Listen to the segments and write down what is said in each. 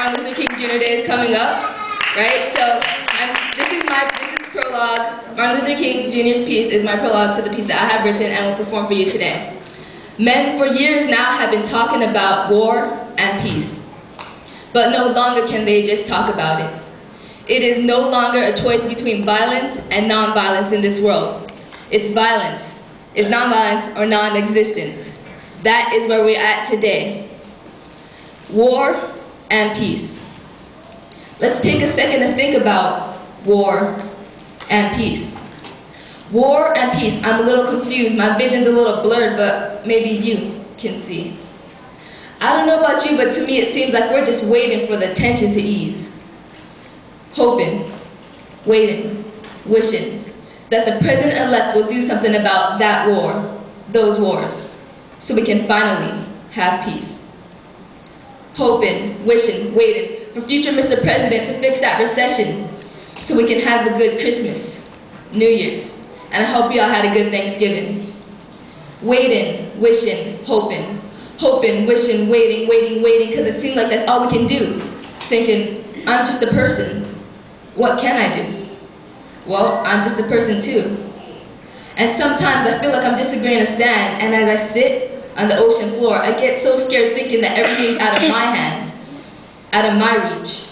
Martin Luther King Jr. Day is coming up, right? So this is prologue. Martin Luther King Jr.'s piece is my prologue to the piece that I have written and will perform for you today. Men for years now have been talking about war and peace, but no longer can they just talk about it. It is no longer a choice between violence and non-violence in this world. It's violence. It's non-violence or non-existence. That is where we're at today. War and peace. Let's take a second to think about war and peace. War and peace. I'm a little confused. My vision's a little blurred, but maybe you can see. I don't know about you, but to me it seems like we're just waiting for the tension to ease. Hoping, waiting, wishing that the president-elect will do something about that war, those wars, so we can finally have peace. Hoping, wishing, waiting for future Mr. President to fix that recession so we can have a good Christmas, New Year's, and I hope you all had a good Thanksgiving. Waiting, wishing, hoping, hoping, wishing, waiting, because it seems like that's all we can do. Thinking, I'm just a person. What can I do? Well, I'm just a person too. And sometimes I feel like I'm just a grain of sand, and as I sit on the ocean floor, I get so scared thinking that everything's out of my hands, out of my reach,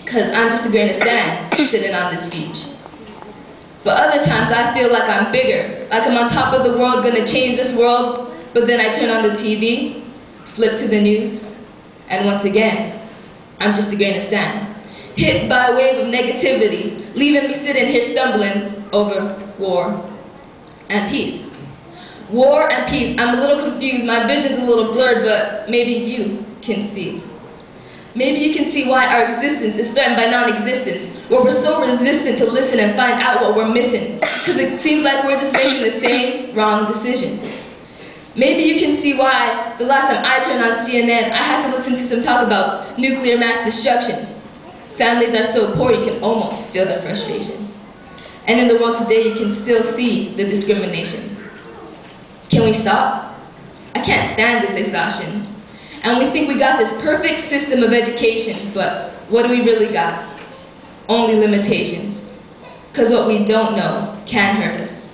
because I'm just a grain of sand sitting on this beach. But other times I feel like I'm bigger, like I'm on top of the world, gonna change this world, but then I turn on the TV, flip to the news, and once again, I'm just a grain of sand, hit by a wave of negativity, leaving me sitting here stumbling over war and peace. War and peace. I'm a little confused, my vision's a little blurred, but maybe you can see. Maybe you can see why our existence is threatened by non-existence, where we're so resistant to listen and find out what we're missing, because it seems like we're just making the same wrong decisions. Maybe you can see why the last time I turned on CNN, I had to listen to some talk about nuclear mass destruction. Families are so poor you can almost feel the frustration. And in the world today you can still see the discrimination. Can we stop? I can't stand this exhaustion. And we think we got this perfect system of education, but what do we really got? Only limitations. Because what we don't know can hurt us.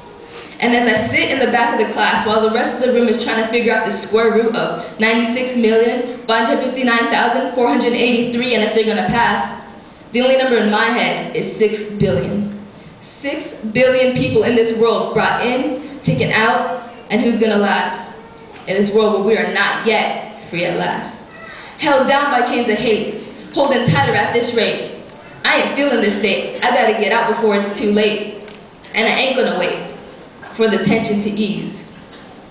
And as I sit in the back of the class while the rest of the room is trying to figure out the square root of 96,559,483 and if they're going to pass, the only number in my head is 6 billion. 6 billion people in this world brought in, taken out, and who's going to last? In this world where we are not yet free at last. Held down by chains of hate, holding tighter at this rate. I ain't feeling this state. I gotta get out before it's too late. And I ain't gonna wait for the tension to ease.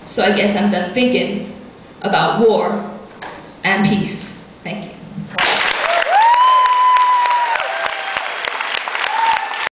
So I guess I'm done thinking about war and peace. Thank you.